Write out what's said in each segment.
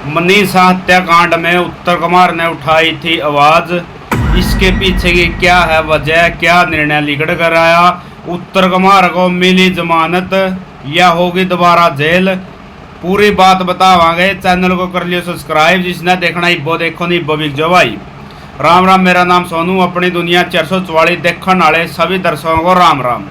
मनीषा हत्याकांड में उत्तर कुमार ने उठाई थी आवाज। इसके पीछे की क्या है वजह, क्या निर्णय लिखट कर आया, उत्तर कुमार को मिली जमानत या होगी दोबारा जेल, पूरी बात बतावांगे। चैनल को कर लियो सब्सक्राइब, जिसने देखना इब्बो देखो नहीं इब्बो बिक जाओ भाई। राम राम, मेरा नाम सोनू, अपनी दुनिया 444 देखने वाले सभी दर्शकों को राम राम।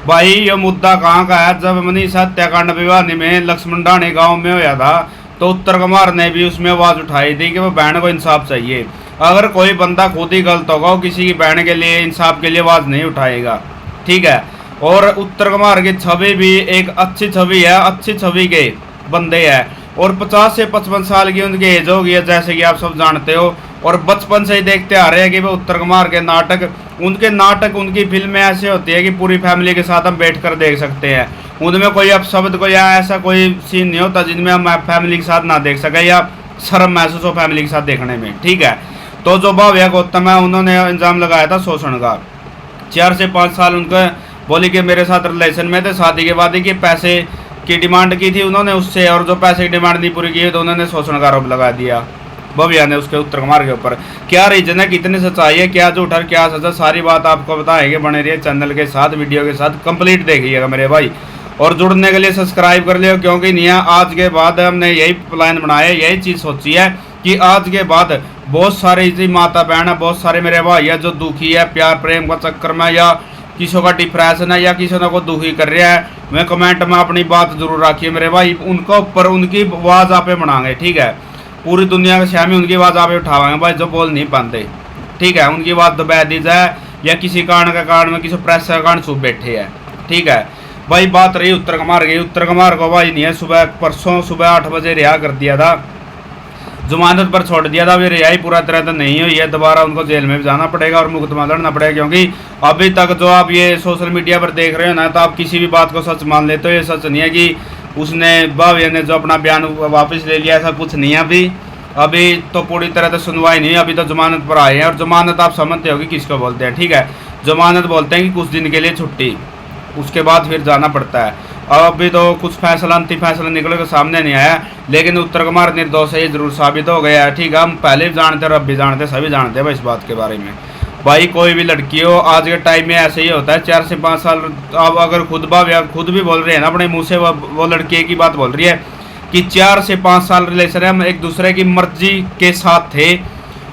भाई ये मुद्दा कहाँ का है? जब मनीषा हत्याकांड भिवानी में लक्ष्मण ढाणी गांव में होया था तो उत्तर कुमार ने भी उसमें आवाज उठाई थी कि वो बहन को इंसाफ चाहिए। अगर कोई बंदा खुद ही गलत होगा वो किसी की बहन के लिए इंसाफ के लिए आवाज नहीं उठाएगा, ठीक है। और उत्तर कुमार की छवि भी एक अच्छी छवि है, अच्छी छवि के बंदे हैं और 50 से 55 साल की उनकी एज हो गई है, जैसे कि आप सब जानते हो। और बचपन से ही देखते आ रहे हैं कि वो उत्तर कुमार के नाटक, उनकी फिल्में ऐसे होती है कि पूरी फैमिली के साथ हम बैठ कर देख सकते हैं। उनमें कोई अपशब्द को या ऐसा कोई सीन नहीं होता जिनमें हम फैमिली के साथ ना देख सके या शर्म महसूस हो फैमिली के साथ देखने में, ठीक है। तो जो भाव्या गौतम है उन्होंने इल्जाम लगाया था शोषण का। 4 से 5 साल उनके बोली कि मेरे साथ रिलेशन में थे, शादी के बाद ही कि पैसे की डिमांड की थी उन्होंने उससे, और जो पैसे की डिमांड नहीं पूरी की तो उन्होंने शोषण का आरोप लगा दिया भव्या ने उसके उत्तर कुमार के ऊपर। क्या रीजन है, कितनी सच्चाई है, क्या झूठ है, क्या सच है, सारी बात आपको बताएंगे। बने रहिए चैनल के साथ, वीडियो के साथ कंप्लीट देखिएगा मेरे भाई। और जुड़ने के लिए सब्सक्राइब कर लियो, क्योंकि नहीं आज के बाद हमने यही प्लान बनाया, यही चीज़ सोची है कि आज के बाद बहुत सारे इसी माता बहन है, बहुत सारे मेरे भाई है जो दुखी है प्यार प्रेम का चक्कर में, या किसी का डिप्रेशन है या किसी को दुखी कर रहा है। मैं कमेंट में अपनी बात जरूर रखिए मेरे भाई, उनका ऊपर उनकी आवाज़ आप बनाएंगे, ठीक है। पूरी दुनिया के सामने उनकी आवाज़ आप उठावाएंगे भाई जो बोल नहीं पाते, ठीक है। उनकी बात दबा दी जाए या किसी कारण में किसी प्रेस का कारण छुप बैठे है, ठीक है भाई। बात रही उत्तर कुमार की। उत्तर कुमार को भाई नहीं है, परसों सुबह 8 बजे रिहा कर दिया था, जमानत पर छोड़ दिया था। वे रिहाई पूरा तरह तो नहीं हुई है, दोबारा उनको जेल में भी जाना पड़ेगा और मुकदमा लड़ना पड़ेगा। क्योंकि अभी तक जो आप ये सोशल मीडिया पर देख रहे हो ना, तो आप किसी भी बात को सच मान लेते हो। ये सच नहीं है कि उसने भाव्या ने जो अपना बयान वापस ले लिया, ऐसा कुछ नहीं है। अभी तो पूरी तरह से सुनवाई नहीं है, अभी तो जमानत पर आए हैं। और जमानत आप समझते हो कि किसको बोलते हैं, ठीक है। जमानत बोलते हैं कि कुछ दिन के लिए छुट्टी, उसके बाद फिर जाना पड़ता है। अभी तो कुछ फैसला अंतिम फैसला निकले के सामने नहीं आया, लेकिन उत्तर कुमार निर्दोष है ये जरूर साबित हो गया है, ठीक है। हम पहले भी जानते और अब भी जानते, सभी जानते हैं भाई इस बात के बारे में। भाई कोई भी लड़की हो आज के टाइम में ऐसे ही होता है। 4 से 5 साल अब अगर खुद भी बोल रहे हैं ना अपने मुंह से, वो लड़की की बात बोल रही है कि 4 से 5 साल रिलेशन है, हम एक दूसरे की मर्जी के साथ थे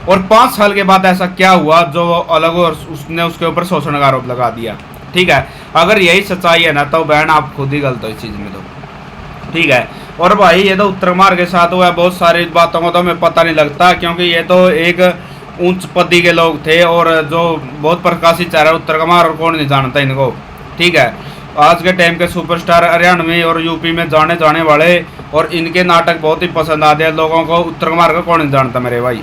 और 5 साल के बाद ऐसा क्या हुआ जो अलग और उसने उसके ऊपर शोषण का आरोप लगा दिया, ठीक है। अगर यही सच्चाई है ना तो बहन आप खुद ही गलत हो इस चीज़ में, तो ठीक है। और भाई ये तो उत्तर कुमार के साथ हुआ है, बहुत सारी बातों को तो हमें पता नहीं लगता, क्योंकि ये तो एक उच्च पदी के लोग थे और जो बहुत प्रकाशित चेहरा उत्तर कुमार, और कौन नहीं जानता इनको, ठीक है। आज के टाइम के सुपरस्टार हरियाणवी और यूपी में जाने वाले, और इनके नाटक बहुत ही पसंद आते हैं लोगों को। उत्तर कुमार को कौन नहीं जानता मेरे भाई।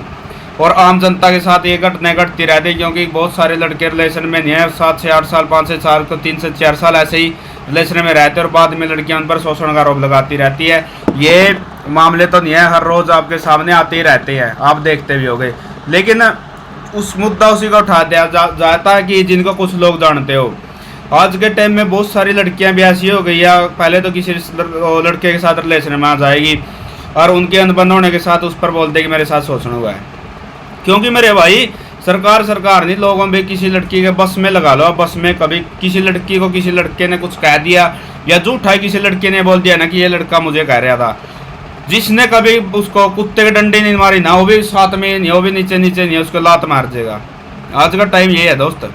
और आम जनता के साथ ये घटनाएं घटती रहती है, क्योंकि बहुत सारे लड़के रिलेशन में नहीं है, 7 से 8 साल 5 से 4 को 3 से 4 साल ऐसे ही रिलेशन में रहते हैं और बाद में लड़कियां उन पर शोषण का आरोप लगाती रहती है। ये मामले तो नहीं है, हर रोज़ आपके सामने आते ही रहते हैं, आप देखते भी होंगे। लेकिन उस मुद्दा उसी को उठा दिया जाता है कि जिनको कुछ लोग जानते हो। आज के टाइम में बहुत सारी लड़कियां भी ऐसी हो गई है, पहले तो किसी लड़के के साथ रिलेशन में आ जाएगी और उनके अनबन होने के साथ उस पर बोलते कि मेरे साथ शोषण हुआ है। क्योंकि मेरे भाई सरकार नहीं, लोगों में किसी लड़की के बस में लगा लो, बस में कभी किसी लड़की को किसी लड़के ने कुछ कह दिया या झूठा किसी लड़के ने बोल दिया ना कि ये लड़का मुझे कह रहा था, जिसने कभी उसको कुत्ते के डंडे नहीं मारी ना, वो भी साथ में नहीं, वो भी नीचे नहीं, उसको लात मार देगा। आज का टाइम ये है दोस्त,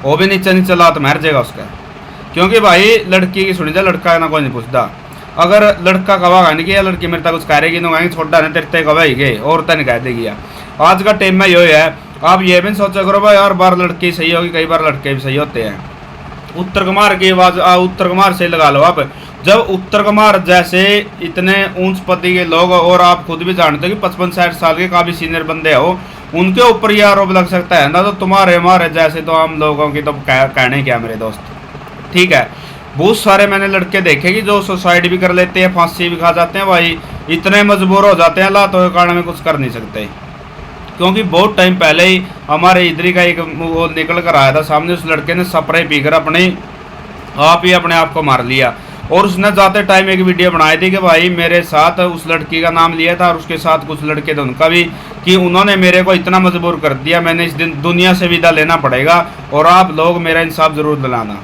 वो भी नीचे लात मार देगा उसका। क्योंकि भाई लड़की की सुनी जाए, लड़का ना कोई नहीं पूछता। अगर लड़का कहेगा नहीं कि यह लड़की मेरे तक कुछ कह रही ना, छोटा नहीं तेरे कहेगी गए और तन कह देगी। आज का टाइम में ये है, आप ये भी सोचा करो भाई, हर बार लड़की सही होगी, कई बार लड़के भी सही होते हैं। उत्तर कुमार की आवाज़ उत्तर कुमार से लगा लो आप। जब उत्तर कुमार जैसे इतने ऊंच पद के लोग, और आप खुद भी जानते हो कि 55-60 साल के काफ़ी सीनियर बंदे हो, उनके ऊपर यह आरोप लग सकता है ना, तो तुम्हारे हमारे जैसे तो हम लोगों की तो कहने क्या मेरे दोस्त, ठीक है। बहुत सारे मैंने लड़के देखे कि जो सुसाइड भी कर लेते हैं, फांसी भी खा जाते हैं भाई, इतने मजबूर हो जाते हैं लातों के कारण में कुछ कर नहीं सकते। क्योंकि बहुत टाइम पहले ही हमारे इधर का एक वो निकल कर आया था सामने, उस लड़के ने स्प्रे पीकर अपने आप को मार लिया। और उसने जाते टाइम एक वीडियो बनाई थी कि भाई मेरे साथ उस लड़की का नाम लिया था और उसके साथ कुछ लड़के थे उनका भी, कि उन्होंने मेरे को इतना मजबूर कर दिया, मैंने इस दिन दुनिया से विदा लेना पड़ेगा और आप लोग मेरा इंसाफ ज़रूर दिलाना।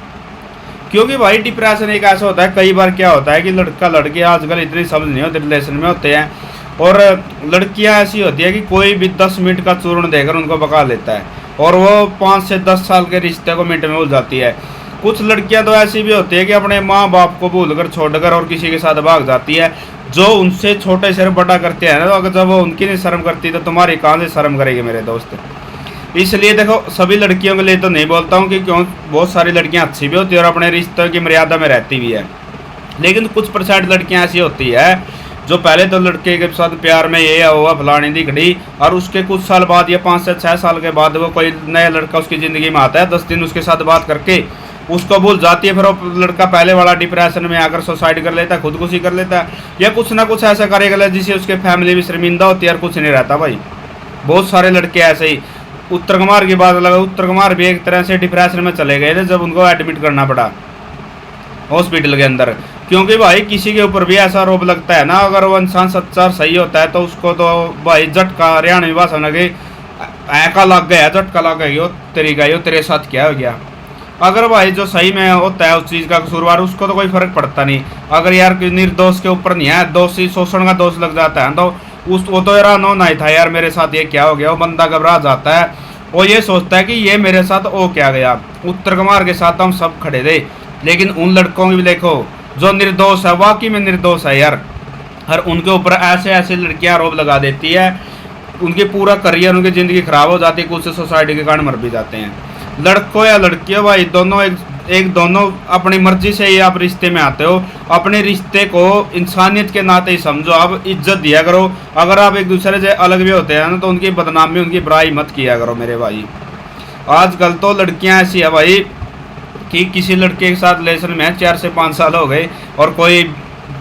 क्योंकि भाई डिप्रेशन एक ऐसा होता है, कई बार क्या होता है कि लड़का लड़की आजकल इतनी समझ नहीं होती, रिलेशन में होते हैं और लड़कियां ऐसी होती है कि कोई भी 10 मिनट का चूर्ण देकर उनको भगा लेता है और वो 5 से 10 साल के रिश्ते को मिनट में उलझाती है। कुछ लड़कियां तो ऐसी भी होती है कि अपने माँ बाप को भूलकर छोड़कर और किसी के साथ भाग जाती है, जो उनसे छोटे सिर बड़ा करते हैं ना, तो अगर जब वो उनकी नहीं शर्म करती तो तुम्हारी कहाँ से शर्म करेगी मेरे दोस्त। इसलिए देखो सभी लड़कियों के लिए तो नहीं बोलता हूँ कि क्यों, बहुत सारी लड़कियां अच्छी भी होती है और अपने रिश्तों की मर्यादा में रहती भी है, लेकिन कुछ % लड़कियां ऐसी होती है जो पहले तो लड़के के साथ प्यार में ये हुआ फलानी दी घड़ी और उसके कुछ साल बाद या 5 से 6 साल के बाद वो कोई नया लड़का उसकी ज़िंदगी में आता है, 10 दिन उसके साथ बात करके उसको भूल जाती है, फिर वो लड़का पहले वाला डिप्रेशन में आकर सुसाइड कर लेता है, खुदकुशी कर लेता है या कुछ ना कुछ ऐसा करेगा जिससे उसके फैमिली भी शर्मिंदा होती है और कुछ नहीं रहता भाई। बहुत सारे लड़के ऐसे ही, उत्तर कुमार की बात लगा, उत्तर कुमार भी एक तरह से डिप्रेशन में चले गए थे जब उनको एडमिट करना पड़ा हॉस्पिटल के अंदर, क्योंकि भाई किसी के ऊपर भी ऐसा आरोप लगता है ना, अगर वो इंसान सच्चा और सही होता है तो उसको तो भाई झटका, हरियाणवी भाषा में ऐका लग गया, झटका लग गया, यो तेरी का यो तेरे साथ क्या हो गया। अगर भाई जो सही में होता है उस चीज़ का कसूरवार उसको तो कोई फर्क पड़ता नहीं, अगर यार निर्दोष के ऊपर नहीं है, दोषी शोषण का दोष लग जाता है तो वो तो यार नो नहीं था यार मेरे साथ ये क्या हो गया, वो बंदा घबरा जाता है, वो ये सोचता है कि ये मेरे साथ ओ क्या गया। उत्तर कुमार के साथ हम सब खड़े थे, लेकिन उन लड़कों की भी देखो जो निर्दोष है, वाकई में निर्दोष है यार, और उनके ऊपर ऐसे ऐसे लड़कियां आरोप लगा देती है, उनके पूरा करियर, उनकी ज़िंदगी खराब हो जाती है, कुछ सोसाइटी के कारण मर भी जाते हैं। लड़कों या लड़कियों भाई दोनों दोनों अपनी मर्जी से ही आप रिश्ते में आते हो, अपने रिश्ते को इंसानियत के नाते ही समझो, आप इज्जत दिया करो। अगर आप एक दूसरे से अलग भी होते हैं ना तो उनकी बदनामी, उनकी बुराई मत किया करो मेरे भाई। आजकल तो लड़कियां ऐसी है भाई कि किसी लड़के के साथ रिलेशन में 4 से 5 साल हो गए और कोई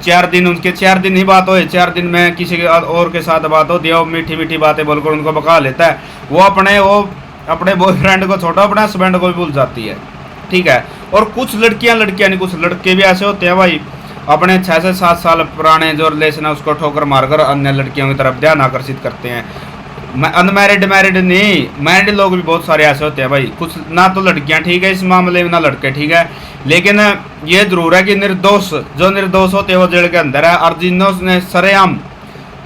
4 दिन, उनके 4 दिन ही बात हो, 4 दिन में किसी के और के साथ बात होती है, वो मीठी मीठी बातें बोलकर उनको भगा लेता है, वो अपने बॉयफ्रेंड को छोड़ो अपने हस्बैंड को भी भूल जाती है, ठीक है। और कुछ लड़कियां नहीं, कुछ लड़के भी ऐसे होते हैं भाई, अपने 6 से 7 साल पुराने जो रिलेशन है उसको ठोकर मारकर अन्य लड़कियों की तरफ ध्यान आकर्षित करते हैं। अनमैरिड मैरिड नहीं, मैरिड लोग भी बहुत सारे ऐसे होते हैं भाई। कुछ ना तो लड़कियां ठीक है इस मामले में, ना लड़के ठीक है, लेकिन ये जरूर है कि जो निर्दोष होते हैं वो जेल के अंदर है, और जिन्होंने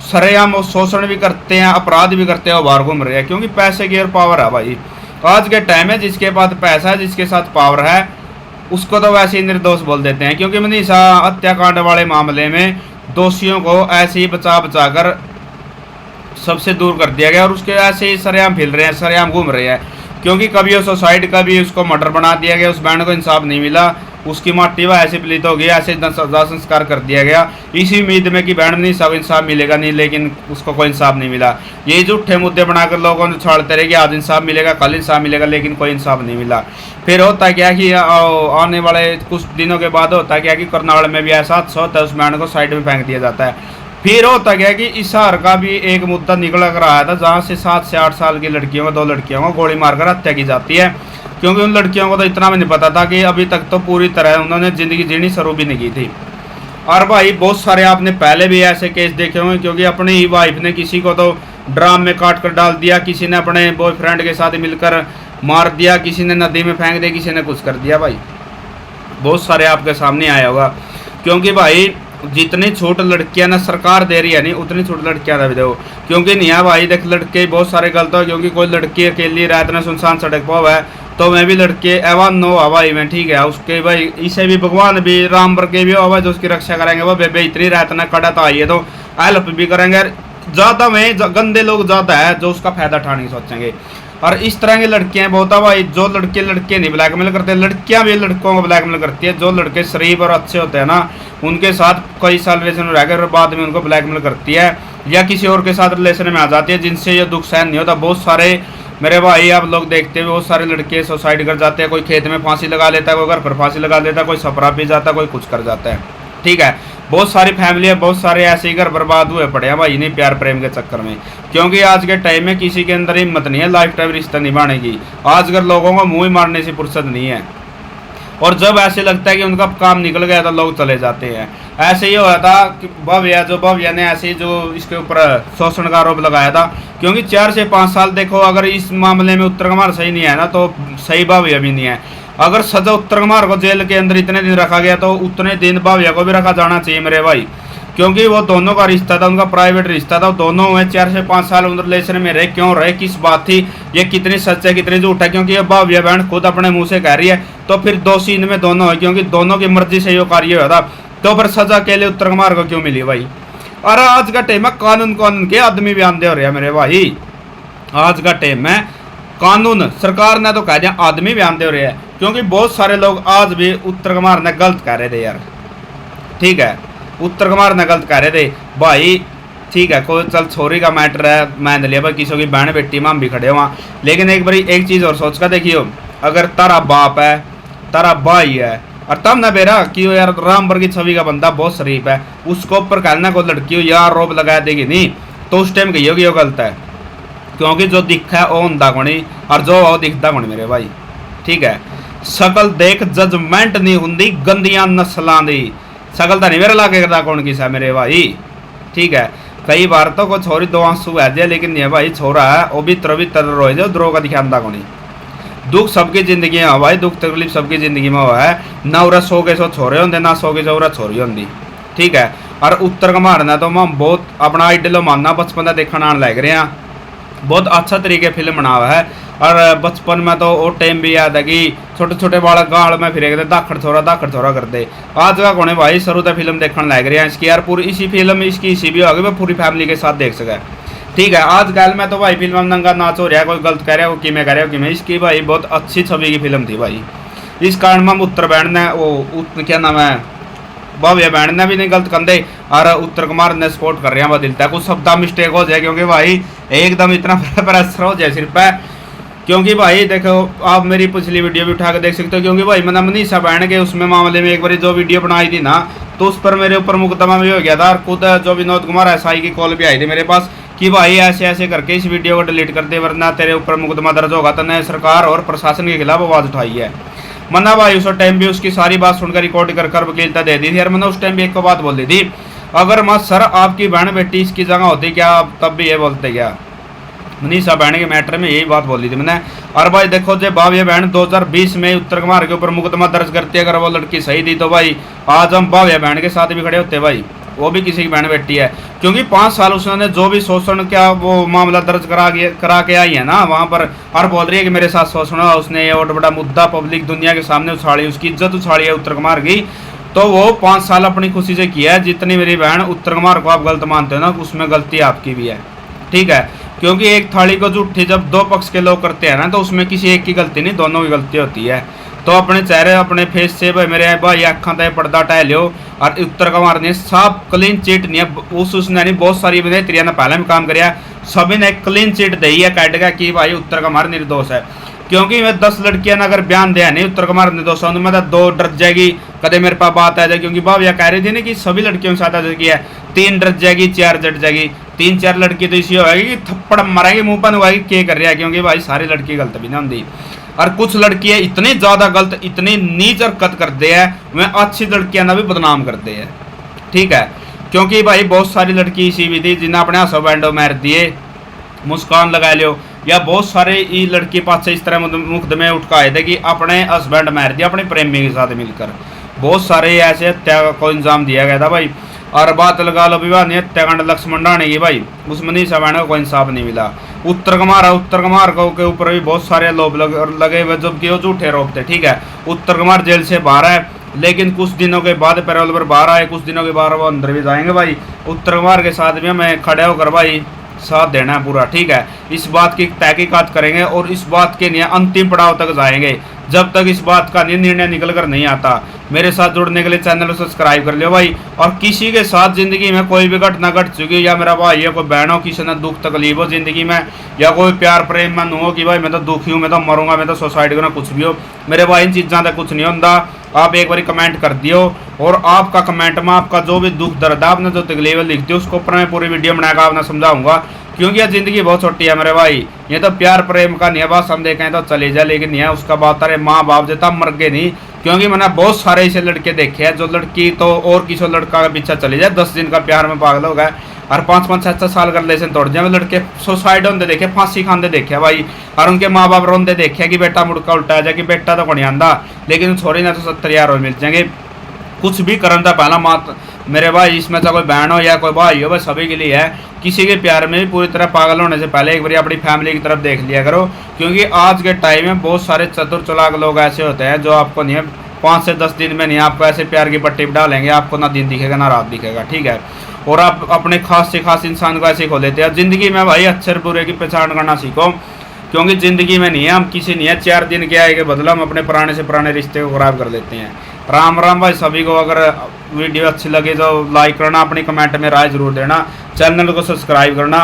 सरेआम शोषण भी करते हैं, अपराध भी करते हैं, वो बाहर घूम रहे हैं, क्योंकि पैसे की और पावर है भाई। आज के टाइम में जिसके पास पैसा है, जिसके साथ पावर है, उसको तो वैसे ही निर्दोष बोल देते हैं। क्योंकि मनीषा हत्याकांड वाले मामले में दोषियों को ऐसे ही बचा कर सबसे दूर कर दिया गया और उसके ऐसे ही सरेआम फिर रहे हैं, सरेआम घूम रहे हैं, क्योंकि कभी वो सुसाइड, कभी उसको मर्डर बना दिया गया, उस बैंड को इंसाफ नहीं मिला, उसकी माटी वह ऐसे पलित हो गई, ऐसे सजा संस्कार कर दिया गया, इसी उम्मीद में कि बैंड नहीं सब इंसाफ मिलेगा नहीं, लेकिन उसको कोई इंसाफ नहीं मिला। ये झूठे मुद्दे बनाकर लोगों ने छाड़ते रहे कि आज इंसाफ मिलेगा, कल इंसाफ मिलेगा, लेकिन कोई इंसाफ नहीं मिला। फिर होता क्या कि आने वाले कुछ दिनों के बाद होता क्या कि करनाल में भी ऐसा हादसा होता है, उस बैंड को साइड में फेंक दिया जाता है। फिर होता गया कि हिसार का भी एक मुद्दा निकल कर आया था, जहाँ से 7 से 8 साल की लड़कियों को, 2 लड़कियों को गोली मारकर हत्या की जाती है, क्योंकि उन लड़कियों को तो इतना भी नहीं पता था कि अभी तक तो पूरी तरह उन्होंने ज़िंदगी जीनी शुरू भी नहीं की थी। और भाई बहुत सारे आपने पहले भी ऐसे केस देखे होंगे, क्योंकि अपनी ही वाइफ ने किसी को तो ड्राम में काट कर डाल दिया, किसी ने अपने बॉयफ्रेंड के साथ मिलकर मार दिया, किसी ने नदी में फेंक दिया, किसी ने कुछ कर दिया भाई, बहुत सारे आपके सामने आया होगा। क्योंकि भाई जितनी छूट लड़कियां ना सरकार दे रही है नहीं, उतनी छूट लड़कियां भी दो, क्योंकि नहीं है भाई देख लड़के बहुत सारे गलत हो, क्योंकि कोई लड़की अकेली रात में सुनसान सड़क पर है तो मैं भी लड़के एवन नो भाई मैं ठीक है, उसके भाई इसे भी भगवान भी राम वर्गे भी हो जो उसकी रक्षा करेंगे, वो बेबे इतनी रात ना कड़ा तो आई है तो हेल्प भी करेंगे। ज़्यादा में गंदे लोग ज़्यादा है जो उसका फायदा उठाने की सोचेंगे, और इस तरह की लड़कियां बहुत है भाई, जो लड़के नहीं ब्लैकमेल करते, लड़कियां भी लड़कों को ब्लैकमेल करती है। जो लड़के शरीफ और अच्छे होते हैं ना, उनके साथ कई साल रिलेशन में रहकर बाद में उनको ब्लैकमेल करती है, या किसी और के साथ रिलेशन में आ जाती है जिनसे ये दुख सहन नहीं होता। बहुत सारे मेरे भाई आप लोग देखते हुए बहुत सारे लड़के सुसाइड कर जाते हैं, कोई खेत में फांसी लगा लेता है, कोई घर पर फांसी लगा लेता है, कोई सपरा पी जाता है, कोई कुछ कर जाता है, ठीक है। बहुत सारी फैमिली है, बहुत सारे ऐसे ही घर बर्बाद हुए पड़े हैं भाई इन्हीं प्यार प्रेम के चक्कर में, क्योंकि आज के टाइम में किसी के अंदर हिम्मत नहीं है लाइफ टाइम रिश्ता निभाने की। आजकल लोगों को मुंह ही मारने से फुर्सत नहीं है। और जब ऐसे लगता है कि उनका काम निकल गया तो लोग चले जाते हैं। ऐसे ही हुआ था कि भव्या ने ऐसे ही जो इसके ऊपर शोषण का आरोप लगाया था, क्योंकि 4 से 5 साल देखो, अगर इस मामले में उत्तर कुमार सही नहीं है ना तो सही भव्या भी नहीं है। अगर सजा उत्तर कुमार को जेल के अंदर इतने दिन रखा गया तो उतने दिन भव्या को भी रखा जाना चाहिए मेरे भाई, क्योंकि वो दोनों का रिश्ता था, उनका प्राइवेट रिश्ता था। दोनों में 4 से 5 साल उन रिलेशन में रहे, क्यों रहे, किस बात थी, ये कितनी सच है कितनी झूठ है, क्योंकि ये भव्या बहन खुद अपने मुंह से कह रही है, तो फिर दोषी इनमें दोनों है, क्योंकि दोनों की मर्जी से ये कार्य हुआ था। तो फिर सजा के लिए उत्तर कुमार को क्यों मिली भाई? और आज का टाइम है कानून के आदमी बयान दे हो रहे हैं मेरे भाई। आज का टाइम है कानून, सरकार ने तो कह दिया, आदमी बयान दे हो रहे हैं, क्योंकि बहुत सारे लोग आज भी उत्तर कुमार ने गलत कह रहे थे यार। ठीक है, उत्तर कुमार ने गलत कह रहे थे भाई। ठीक है, कोई चल छोरी का मैटर है, मान लिया भाई किसी की बहन बेटी में हम भी खड़े हुआ, लेकिन एक बारी एक चीज़ और सोच कर देखियो, अगर तारा बाप है, तारा भाई है, और तब ना बेरा कि यार रामपुर की छवि का बंदा बहुत शरीफ है, उसको ऊपर कहना को लड़की हो यार आरोप लगा देगी नहीं, तो उस टाइम कही होगी वो गलत है, क्योंकि जो दिखा है वो होंदा कोनी और जो वो दिखता कोनी मेरे भाई। ठीक है, शकल देख जजमेंट नहीं होंगी गंदियां नस्लों की, शकल तो नहीं मेरा लागे करता कौन किसा मेरे भाई। ठीक है, कई बार तो कोई छोरी 2 आंसू है जाए, लेकिन ये भाई छोरा है वो भी तर रोए जो द्रोह का दिखाता को नहीं। दुख सबकी जिंदगी में हो भाई, दुख तकलीफ सबकी जिंदगी में हुआ है ना, उरा 100 के 100 छोरे होंगे ना 100 के 100 उरा छोरी होंगी। ठीक है, और उत्तर कुमार ने तो हम बहुत अपना आइडल मानना, बचपन का देखने आने लग रहे हैं, बहुत अच्छा तरीके फिल्म बना हुआ है। और बचपन में तो वो टाइम भी याद है कि छोटे छोटे बालक गाल में फिरे थे, दाखड़ थोड़ा करते। आज का कौन भाई शुरू से फिल्म देखने लग रहे हैं इसकी यार, पूरी इसी फिल्म इसकी इसी भी होगी, मैं पूरी फैमिली के साथ देख सका। ठीक है, आज कल में तो भाई फिल्म में नंगा नाच हो रहा है, कोई गलत कह रहा है, कि मैं कह रहा हूँ कि मैं, इसकी भाई बहुत अच्छी छवि की फिल्म थी भाई। इस कारण में उत्तर बहन ने वो क्या नाम है भव्या बहन ने भी नहीं गलत कंधे, और उत्तर कुमार ने सपोर्ट कर रहे हैं बदलता है, कुछ शब्द मिस्टेक हो जाए, क्योंकि भाई एकदम इतना प्रेशर हो जाए सिर्फ है। क्योंकि भाई देखो आप मेरी पिछली वीडियो भी उठा के देख सकते हो, क्योंकि भाई मैंने मनीषा बहन के उसमें मामले में एक बार जो वीडियो बनाई थी ना, तो उस पर मेरे ऊपर मुकदमा भी हो गया था, और खुद जो विनोद कुमार एसआई की कॉल भी आई थी मेरे पास कि भाई ऐसे ऐसे करके इस वीडियो को डिलीट कर दे, वरना तेरे ऊपर मुकदमा दर्ज होगा। तो ने सरकार और प्रशासन के खिलाफ आवाज़ उठाई है। मना भाई उस टाइम भी उसकी सारी बात सुनकर रिकॉर्ड कर वकीलता दे दी थी, और मैंने उस टाइम भी एक बात बोल दी थी, अगर मैं सर आपकी बहन बेटी इसकी जगह होती क्या आप तब भी ये बोलते क्या? मनीषा बहन के मैटर में यही बात बोली थी मैंने। और भाई देखो जो भव्या बहन 2020 में उत्तर कुमार के ऊपर मुकदमा दर्ज करती है, अगर वो लड़की सही थी तो भाई आज हम भव्या बहन के साथ भी खड़े होते भाई, वो भी किसी की बहन बेटी है। क्योंकि 5 साल उसने जो भी शोषण क्या वो मामला दर्ज करा के आई है ना वहाँ पर, और बोल रही है कि मेरे साथ शोषण हुआ, उसने ये और बड़ा मुद्दा पब्लिक दुनिया के सामने उछाड़ी, उसकी इज्जत उछाड़ी है उत्तर कुमार की, तो वो 5 साल अपनी खुशी से किया है। जितनी मेरी बहन उत्तर कुमार को आप गलत मानते हो ना, उसमें गलती आपकी भी है। ठीक है, क्योंकि एक थाली को झूठी जब 2 पक्ष के लोग करते हैं ना, तो उसमें किसी एक की गलती नहीं, दोनों की गलती होती है। तो अपने चेहरे अपने फेस से भाई मेरे भाई अखा तय पर्दा हटा लो। और उत्तर कुमार ने साफ क्लीन चिट नहीं उसने नहीं, बहुत सारी अभिनेत्रियों ने पहले भी काम कराया, सभी ने क्लीन चिट दी है कट का कि भाई उत्तर कुमार निर्दोष है। क्योंकि मैं 10 लड़कियां ने अगर बयान दिया नहीं उत्तर कुमार निर्दोष है, मैं तो 2 डर जाएगी कदे मेरे पास बात आ जाए, क्योंकि भव्या कह रही थी ना कि सभी लड़कियों के साथ ऐसा किया है, 3 डर जाएगी 4 जट जाएगी, 3-4 लड़की तो इसी होगी कि थप्पड़ मारेगी मुंह पर होगी क्या कर रहा है, क्योंकि भाई सारी लड़की गलत भी ना होंगी। और कुछ लड़कियां इतनी ज्यादा गलत इतनी नीच हरकत करते हैं, वह अच्छी लड़कियां ना भी बदनाम करते हैं। ठीक है, क्योंकि भाई बहुत सारी लड़की इसी भी थी जिन्हें अपने हस्बैंडों मार दिए, मुस्कान लगा लियो, या बहुत सारे ये लड़की पास से इस तरह मुकदमे उठकाए थे कि अपने हस्बैंड मार दिया अपने प्रेमी के साथ मिलकर, बहुत सारे ऐसे हत्या को इंजाम दिया गया था भाई। और बात लगा लो विवाह ने हत्याकांड लक्ष्मण राणे की भाई, उस मनीषा बहन को कोई इंसाफ नहीं मिला। उत्तर कुमार के ऊपर भी बहुत सारे आरोप लगे हुए, जबकि वो झूठे आरोप थे। ठीक है, उत्तर कुमार जेल से बाहर है, लेकिन कुछ दिनों के बाद पैरोल पर बाहर आए, कुछ दिनों के बाद वो अंदर भी जाएंगे भाई। उत्तर कुमार के साथ भी हमें खड़े होकर भाई साथ देना है पूरा। ठीक है, इस बात की तहकीकात करेंगे और इस बात के लिए अंतिम पड़ाव तक जाएंगे, जब तक इस बात का निर्णय निकल कर नहीं आता। मेरे साथ जुड़ने के लिए चैनल को सब्सक्राइब कर लियो भाई। और किसी के साथ जिंदगी में कोई भी घटना घट चुकी, या मेरा भाई है कोई बहन हो, किसी ने दुख तकलीफ हो जिंदगी में, या कोई प्यार प्रेम में हो कि भाई मैं तो दुखी हूँ, मैं तो मरूंगा, मैं तो सुसाइड करना, कुछ भी हो मेरे भाई इन चीज़ों तक कुछ नहीं होता। आप एक बार कमेंट कर दियो, और आपका कमेंट में आपका जो भी दुख दर्द आपने जो तकलीफ लिख दी उसको ऊपर मैं पूरी वीडियो बनाकर आपने समझाऊंगा, क्योंकि ये जिंदगी बहुत छोटी है मेरे भाई। ये तो प्यार प्रेम का नहीं है, बस हम देखें तो चले जाए, लेकिन नहीं है उसका बात। अरे माँ बाप देता मर गए नहीं, क्योंकि मैंने बहुत सारे ऐसे लड़के देखे हैं जो लड़की तो और किसी लड़का का पीछा चले जाए, 10 दिन का प्यार में पागल हो गए और 5-5 6-6 साल का रिलेशन तोड़ जाए। लड़के सुसाइड होते देखे, फांसी खाते देखे भाई, और उनके माँ बाप रोंदे देखे कि बेटा मुड़का उल्टा आ जाए कि बेटा तो कोई आंदा, लेकिन छोरी ना तो 70 यार मिल जाएंगे। कुछ भी करन था पहला मात मेरे भाई, इसमें चाहे कोई बहन हो या कोई भाई हो, बस सभी के लिए है। किसी के प्यार में भी पूरी तरह पागल होने से पहले एक बार अपनी फैमिली की तरफ देख लिया करो, क्योंकि आज के टाइम में बहुत सारे चतुर चालाक लोग ऐसे होते हैं जो आपको नहीं है 5 से 10 दिन में नहीं आपको ऐसे प्यार की पट्टी पर डालेंगे, आपको ना दिन दिखेगा ना रात दिखेगा, ठीक है। और आप अपने खास से खास इंसान को ऐसे खो लेते हैं। ज़िंदगी में भाई अच्छे बुरे की पहचान करना सीखो, क्योंकि ज़िंदगी में नहीं है हम किसी नहीं है 4 दिन के आए के बदला हम अपने पुराने से पुराने रिश्ते को खराब कर लेते हैं। राम राम भाई सभी को। अगर वीडियो अच्छी लगे तो लाइक करना, अपनी कमेंट में राय जरूर देना, चैनल को सब्सक्राइब करना।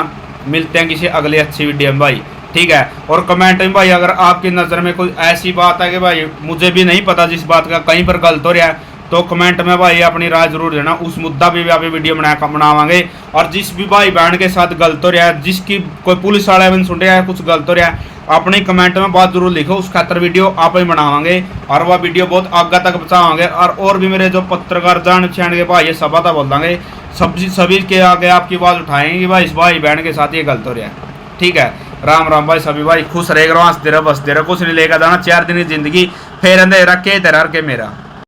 मिलते हैं किसी अगली अच्छी वीडियो में भाई, ठीक है। और कमेंट में भाई अगर आपकी नज़र में कोई ऐसी बात है कि भाई मुझे भी नहीं पता जिस बात का कहीं पर गलत हो रहा है, तो कमेंट में भाई अपनी राय जरूर देना, उस मुद्दा भी आप वीडियो बनावांगे। और जिस भी भाई बहन के साथ गलत हो रहा है, जिसकी कोई पुलिस वाले बन सुन रहा है कुछ गलत हो रहा है, अपने कमेंट में बात जरूर लिखो, उस खातर वीडियो आप ही बनावांगे और वह वीडियो बहुत आगे तक पहुँचावांगे। और भी मेरे जो पत्रकार जान पहचान के भाई ये सभा था बोल देंगे, सभी के आगे आपकी आवाज़ उठाएंगे कि भाई इस भाई बहन के साथ ये गलत हो रहा है, ठीक है। राम राम भाई सभी भाई, खुश रह करो, हंसते रहो बसते रहो, कुछ नहीं लेकर जाना 4 दिन की जिंदगी, फिर अंधेरा के तेरा के मेरा।